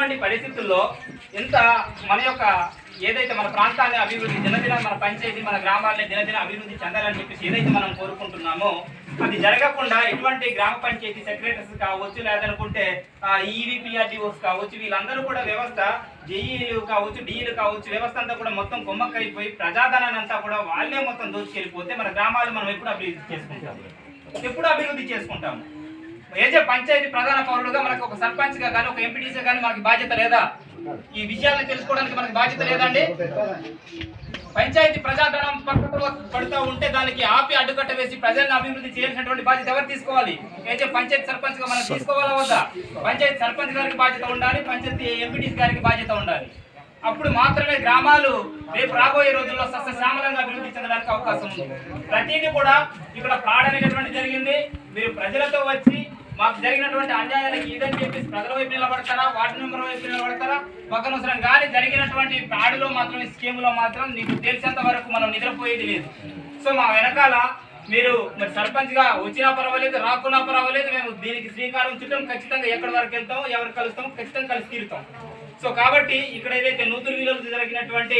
ఇటువంటి పరిస్థితుల్లో ఎంత మన యొక్క ఏదైతే మన ప్రాంతాన్ని అభివృద్ధి దినదిన మన పంచాయతీ మన గ్రామాలని దినదిన అభివృద్ధి చెందాలని చెప్పేసి ఏదైతే మనం కోరుకుంటున్నామో అది జరగకుండా ఎటువంటి గ్రామ పంచాయతీ సెక్రటరీస్ కావచ్చు, లేదనుకుంటే ఈవీపీఆర్డీఓస్ కావచ్చు, వీళ్ళందరూ కూడా వ్యవస్థ జేఈలు కావచ్చు, డీఈలు కావచ్చు, వ్యవస్థ అంతా కూడా మొత్తం కొమ్మక్కైపోయి ప్రజాధనాన్ని అంతా కూడా వాళ్ళే మొత్తం దోచుకెళ్ళిపోతే మన గ్రామాలు మనం ఎప్పుడు అభివృద్ధి చేసుకుంటాము? ఏజే పంచాయతీ ప్రధాన పౌరులుగా మనకు ఒక సర్పంచ్గా కానీ ఒక ఎంపీటీసీ కానీ మనకి బాధ్యత లేదా? ఈ విషయాలను తెలుసుకోవడానికి మనకి బాధ్యత లేదండి? పంచాయతీ ప్రజాధనం పక్కకు పడుతూ ఉంటే దానికి ఆపి అడ్డుకట్ట వేసి ప్రజలను అభివృద్ధి చేయాల్సినటువంటి బాధ్యత ఎవరు తీసుకోవాలి? అయితే పంచాయతీ సర్పంచ్ గా మనం తీసుకోవాలా వద్దా? పంచాయతీ సర్పంచ్ గారికి బాధ్యత ఉండాలి, పంచాయతీ ఎంపీటీసీ గారికి బాధ్యత ఉండాలి. అప్పుడు మాత్రమే గ్రామాలు రేపు రాబోయే రోజుల్లో సస్యశ్యామలంగా అభివృద్ధి చెందడానికి అవకాశం ఉంది. ప్రతిదీ కూడా ఇక్కడ ఫ్రాడ్ అనేటటువంటి జరిగింది. మీరు ప్రజలతో వచ్చి మాకు జరిగినటువంటి అన్యాయానికి ఇదని చెప్పేసి ప్రజల వైపు నిలబడతారా, వార్డు మెంబర్ వైపు నిలబడతారా? పక్కనవసరం కానీ జరిగినటువంటి ఫ్రాడ్లో మాత్రం స్కీములో మాత్రం నీకు తెలిసేంత వరకు మనం నిద్రపోయేది లేదు. సో మా వెనకాల మీరు మరి సర్పంచ్ గా వచ్చినా పర్వాలేదు, రాకున్నా పర్వాలేదు, మేము దీనికి శ్రీకారం చుట్టం ఖచ్చితంగా ఎక్కడి వరకు వెళ్తామో, ఎవరు కలుస్తామో ఖచ్చితంగా కలిసి తీరుతాం. సో కాబట్టి ఇక్కడ ఏదైతే నూతురు వీలు జరిగినటువంటి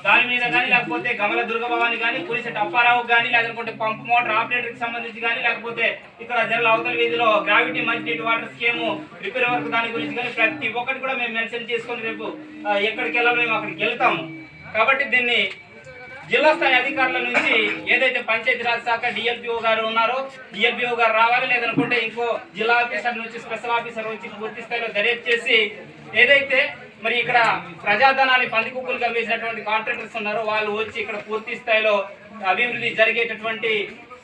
దాని మీద కానీ, లేకపోతే గమల దుర్గభవాని కానీ, పులిసెట్ అప్పారావు కానీ, లేకపోతే పంపు మోటార్ ఆపరేటర్ కి సంబంధించి కానీ, లేకపోతే ఇక్కడ జల అవతల వీధిలో గ్రావిటీ మంచినీటి వాటర్ స్కీమ్ రిపేర్ వర్క్ దాని గురించి కానీ ప్రతి ఒక్కటి కూడా మేము మెన్షన్ చేసుకొని రేపు ఎక్కడికి వెళ్ళాలో మేము అక్కడికి వెళ్తాము. కాబట్టి దీన్ని జిల్లా స్థాయి అధికారుల నుంచి ఏదైతే పంచాయతీరాజ్ శాఖ డిఎల్పిఓ గారు ఉన్నారో డిఎల్పిఓ గారు రావాలి, లేదనుకుంటే ఇంకో జిల్లా ఆఫీసర్ నుంచి స్పెషల్ ఆఫీసర్ వచ్చి పూర్తి స్థాయిలో దర్యాప్తు చేసి ఏదైతే మరి ఇక్కడ ప్రజాధనాన్ని పందికుక్కులుగా వేసినటువంటి కాంట్రాక్టర్స్ ఉన్నారో వాళ్ళు వచ్చి ఇక్కడ పూర్తి స్థాయిలో అభివృద్ధి జరిగేటటువంటి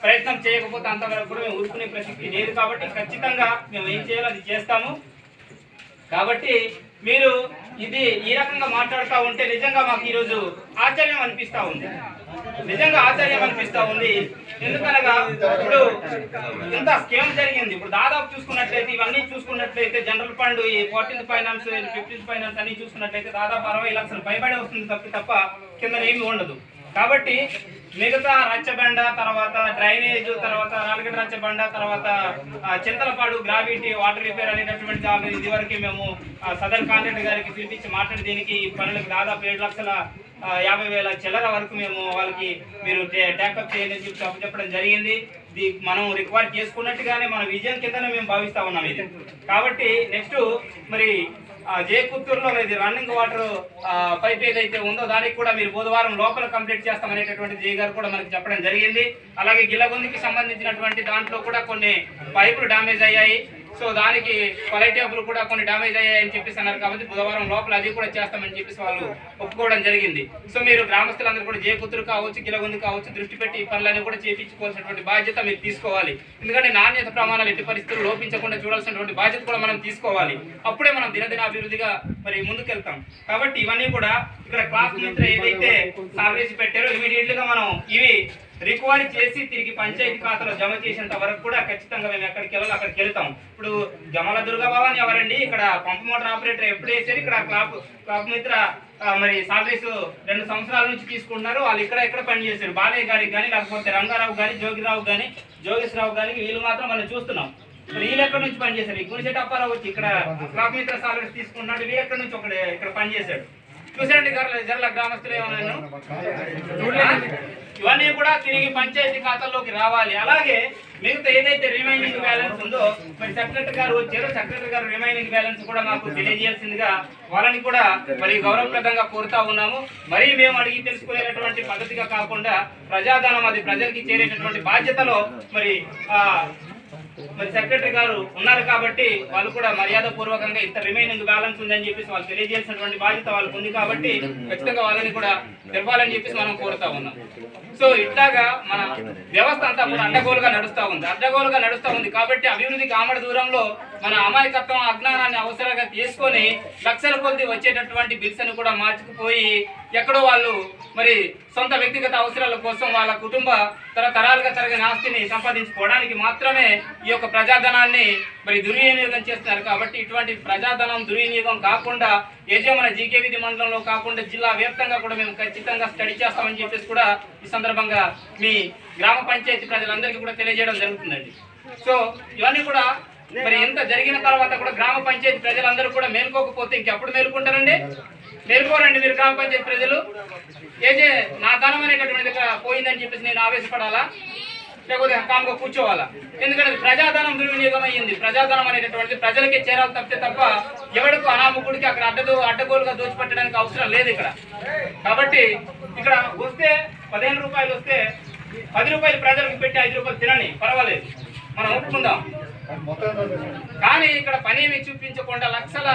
ప్రయత్నం చేయకపోతే అంతవరకు కూడా మేము ఊరుకునే ప్రసక్తి లేదు. కాబట్టి ఖచ్చితంగా మేము ఏం చేయాలో అది చేస్తాము. కాబట్టి మీరు ఇది ఈ రకంగా మాట్లాడుతూ ఉంటే నిజంగా మాకు ఈరోజు ఆశ్చర్యం అనిపిస్తూ ఉంది, నిజంగా ఆశ్చర్యం అనిపిస్తూ ఉంది. ఎందుకనగా ఇప్పుడు ఇంత స్కీమ్ జరిగింది. ఇప్పుడు దాదాపు చూసుకున్నట్లయితే ఇవన్నీ చూసుకున్నట్లయితే జనరల్ ఫండ్, ఈ 14th ఫైనాన్స్, 15th ఫైనాన్స్ అన్ని చూసుకున్నట్లయితే దాదాపు 60 లక్షలు పైబడి వస్తుంది తప్ప కింద ఏమీ ఉండదు. కాబట్టి మిగతా రచ్చబండ, తర్వాత డ్రైనేజ్, తర్వాత రాలగడ్డ రచ్చబండ, తర్వాత చింతలపాడు గ్రావిటీ వాటర్ రిపేర్ అనేటటువంటి జాబ్ ఇది వరకు మేము సదర్ కాంట్రాక్టర్ గారికి పిలిపించి మాట్లాడి దీనికి పనులకు దాదాపు 7,50,000 చిల్లర వరకు మేము వాళ్ళకి మీరు ట్యాకప్ చేయండి అని చెప్పి చెప్పడం జరిగింది. ఇది మనం రిక్వైర్ చేసుకున్నట్టుగానే మన విజయం కిందనే మేము భావిస్తా ఉన్నాం ఇది. కాబట్టి నెక్స్ట్ మరి జేకుత్తూరులో ఇది రన్నింగ్ వాటర్ పైప్ ఏదైతే ఉందో దానికి కూడా మీరు బుధవారం లోపల కంప్లీట్ చేస్తామనేటటువంటి జే గారు కూడా మనకి చెప్పడం జరిగింది. అలాగే గిల్లగొందికి సంబంధించినటువంటి దాంట్లో కూడా కొన్ని పైపులు డ్యామేజ్ అయ్యాయి. సో దానికి క్వాలిటేబుల్ కూడా కొన్ని డ్యామేజ్ అయ్యాయని చెప్పేసి అన్నారు. కాబట్టి బుధవారం లోపల అది కూడా చేస్తామని చెప్పేసి వాళ్ళు ఒప్పుకోవడం జరిగింది. సో మీరు గ్రామస్తులందరూ కూడా జేకుత్తూరు కావచ్చు, గిల్లగొంది కావచ్చు దృష్టి పెట్టి ఈ పనులన్నీ కూడా చేయించుకోవాల్సినటువంటి బాధ్యత మీరు తీసుకోవాలి. ఎందుకంటే నాణ్యత ప్రమాణాలు ఎట్టి పరిస్థితులు లోపించకుండా చూడాల్సినటువంటి బాధ్యత కూడా మనం తీసుకోవాలి. అప్పుడే మనం దినదిన అభివృద్ధిగా మరి ముందుకెళ్తాం. కాబట్టి ఇవన్నీ కూడా ఇక్కడ క్లాస్ మిత్ర ఏదైతే సాగేసి పెట్టారో ఇమీడియట్ గా మనం ఇవి రికవరీ చేసి తిరిగి పంచాయతీ ఖాతాలో జమ చేసేంత వరకు కూడా ఖచ్చితంగా మేము ఎక్కడికి వెళ్ళాలో అక్కడికి వెళ్తాం. ఇప్పుడు గమల దుర్గభవాని ఎవరండి? ఇక్కడ పంపు మోటార్ ఆపరేటర్ ఎప్పుడు వేసారు? ఇక్కడ క్లాప్ మిత్ర మరి సాలరీస్ 2 సంవత్సరాల నుంచి తీసుకుంటున్నారు. వాళ్ళు ఇక్కడ పనిచేశారు. బాలయ్య గారికి కానీ, లేకపోతే రంగారావు కానీ, జోగిరావు కానీ, జోగేశ్వరరావు కానీ వీళ్ళు మాత్రం మనం చూస్తున్నాం. వీళ్ళు ఎక్కడి నుంచి పనిచేశారు? ఈ గురిచెట్టు అప్పారావు వచ్చి ఇక్కడ క్లాప్ మిత్ర సాలరీస్ తీసుకున్నాడు. వీళ్ళు ఎక్కడి నుంచి ఇక్కడ పనిచేశాడు. చూసారండి జర్ల గ్రామస్తులు ఏమన్నాను. ఇవన్నీ కూడా తిరిగి పంచాయతీ ఖాతాల్లోకి రావాలి. అలాగే మిగతా ఏదైతే రిమైనింగ్ బ్యాలెన్స్ ఉందో మరి సెక్రటరీ గారు వచ్చారో సెక్రటరీ గారు రిమైనింగ్ బ్యాలెన్స్ కూడా మాకు తెలియజేయాల్సిందిగా వాళ్ళని కూడా మరి గౌరవప్రదంగా కోరుతా ఉన్నాము. మరి మేము అడిగి తెలుసుకునేటటువంటి పద్ధతిగా కాకుండా ప్రజాధనం అది ప్రజలకి చేరేటటువంటి బాధ్యతలో మరి సెక్రటరీ గారు ఉన్నారు. కాబట్టి వాళ్ళు కూడా మర్యాద పూర్వకంగా ఇంత రిమైనింగ్ బ్యాలెన్స్ ఉందని చెప్పేసి వాళ్ళు తెలియజేసినటువంటి బాధ్యత వాళ్ళకు ఉంది. కాబట్టి ఖచ్చితంగా వాళ్ళని కూడా తెలపాలని చెప్పేసి మనం కోరుతా ఉన్నాం. సో ఇట్లాగా మన వ్యవస్థ అంతా కూడా అడ్డగోలుగా నడుస్తూ ఉంది. కాబట్టి అభివృద్ధికి ఆమడ దూరంలో మన అమాయకత్వం, అజ్ఞానాన్ని అవసరంగా తీసుకొని లక్షల కొద్ది వచ్చేటటువంటి బిల్స్ అని కూడా మార్చుకుపోయి ఎక్కడో వాళ్ళు మరి సొంత వ్యక్తిగత అవసరాల కోసం వాళ్ళ కుటుంబ తరతరాలుగా తరగని ఆస్తిని సంపాదించుకోవడానికి మాత్రమే ఈ యొక్క ప్రజాధనాన్ని మరి దుర్వినియోగం చేస్తున్నారు. కాబట్టి ఇటువంటి ప్రజాధనం దుర్వినియోగం కాకుండా ఏదో మన జీకే వీధి మండలంలో కాకుండా జిల్లా వ్యాప్తంగా కూడా మేము ఖచ్చితంగా స్టడీ చేస్తామని చెప్పేసి కూడా ఈ సందర్భంగా మీ గ్రామ పంచాయతీ ప్రజలందరికీ కూడా తెలియజేయడం జరుగుతుందండి. సో ఇవన్నీ కూడా మరి ఎంత జరిగిన తర్వాత కూడా గ్రామ పంచాయతీ ప్రజలందరూ కూడా మేల్కోకపోతే ఇంకెప్పుడు మేల్కుంటారండి? మేల్కోరండి మీరు గ్రామ పంచాయతీ ప్రజలు. ఏజే నా ధనం అనేటటువంటిది పోయిందని చెప్పేసి నేను ఆవేశపడాలా, లేకపోతే కామ్గా కూర్చోవాలా? ఎందుకంటే ప్రజాధనం దుర్వినియోగం అయ్యింది. ప్రజాధనం అనేటటువంటిది ప్రజలకే చేరాలి తప్ప ఎవరికి అనామకుడికి అక్కడ అడ్డగోలుగా దోచిపెట్టడానికి అవసరం లేదు ఇక్కడ. కాబట్టి ఇక్కడ వస్తే 15 రూపాయలు వస్తే 10 రూపాయలు ప్రజలకు పెట్టి 5 రూపాయలు తినని పర్వాలేదు, మనం ఒప్పుకుందాం. కానీ ఇక్కడ పనేమి చూపించకుండా లక్షల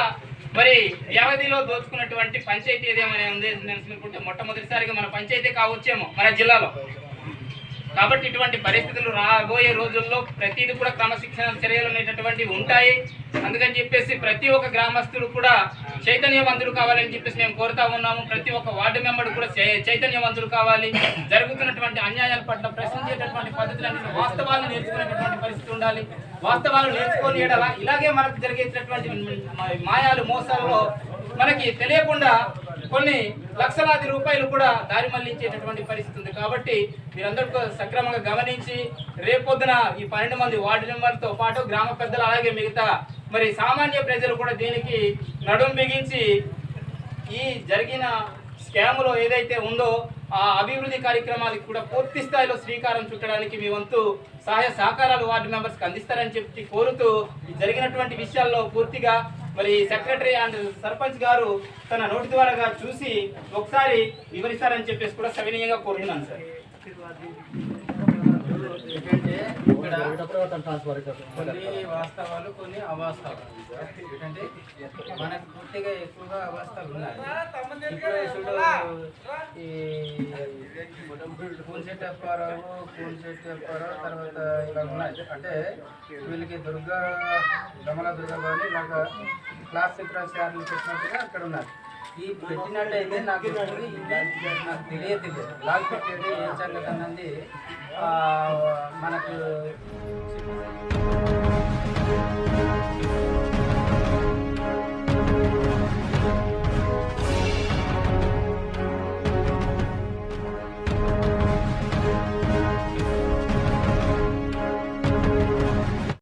మరి వ్యవధిలో దోచుకున్నటువంటి పంచాయతీ ఏదేమైనా ఉంది అనుకుంటే మొట్టమొదటిసారిగా మన పంచాయతీ కావచ్చేమో మన జిల్లాలో. కాబట్టి ఇటువంటి పరిస్థితులు రాబోయే రోజుల్లో ప్రతిదీ కూడా క్రమశిక్షణ చర్యలు అనేటటువంటివి ఉంటాయి. అందుకని చెప్పేసి ప్రతి ఒక్క గ్రామస్తులు కూడా చైతన్యవంతులు కావాలని చెప్పేసి మేము కోరుతా ఉన్నాము. ప్రతి ఒక్క వార్డు మెంబర్ కూడా చైతన్యవంతులు కావాలి. జరుగుతున్నటువంటి అన్యాయాల పట్ల ప్రశ్నించేటటువంటి పద్ధతులన్నీ వాస్తవాలను నేర్చుకునేటటువంటి పరిస్థితి ఉండాలి. వాస్తవాలు నేర్చుకొని ఇలాగే మనకు జరిగేటటువంటి మాయాలు మోసాలలో మనకి తెలియకుండా కొన్ని లక్షలాది రూపాయలు కూడా దారి మళ్లించేటటువంటి పరిస్థితి ఉంది. కాబట్టి మీరందరూ సక్రమంగా గమనించి రేపొద్దున ఈ 12 మంది వార్డు మెంబర్లతో పాటు గ్రామ పెద్దలు అలాగే మిగతా మరి సామాన్య ప్రజలు కూడా దీనికి నడుం బిగించి ఈ జరిగిన స్కామ్లో ఏదైతే ఉందో ఆ అభివృద్ధి కార్యక్రమాలకు కూడా పూర్తి స్థాయిలో శ్రీకారం చుట్టడానికి మీ వంతు సహాయ సహకారాలు వార్డు మెంబర్స్కి అందిస్తారని చెప్పి కోరుతూ ఈ జరిగినటువంటి విషయాల్లో పూర్తిగా మరి సెక్రటరీ అండ్ సర్పంచ్ గారు తన నోటి ద్వారా చూసి ఒకసారి వివరిస్తారని చెప్పేసి కూడా సవినీయంగా కోరుతున్నాను సార్. కొన్ని వాస్తవాలు కొన్ని అవాస్తవాలు. ఎందుకంటే మనకు పూర్తిగా ఎక్కువగా అవాస్తవాలు ఉన్నాయి. ఈ కూన్సెట్ అప్పారావు తర్వాత ఇలా ఉన్నాయి. అంటే వీళ్ళకి గమల దుర్గా కానీ ఇలాగ క్లాస్ శిఖరాచార్యులు పెట్టినట్టుగా అక్కడ ఉన్నారు. ఈ పెట్టినట్టయితే నాకు నాకు తెలియదు లాగ్ పెట్టేది ఏం సంగతి అన్నది మనకు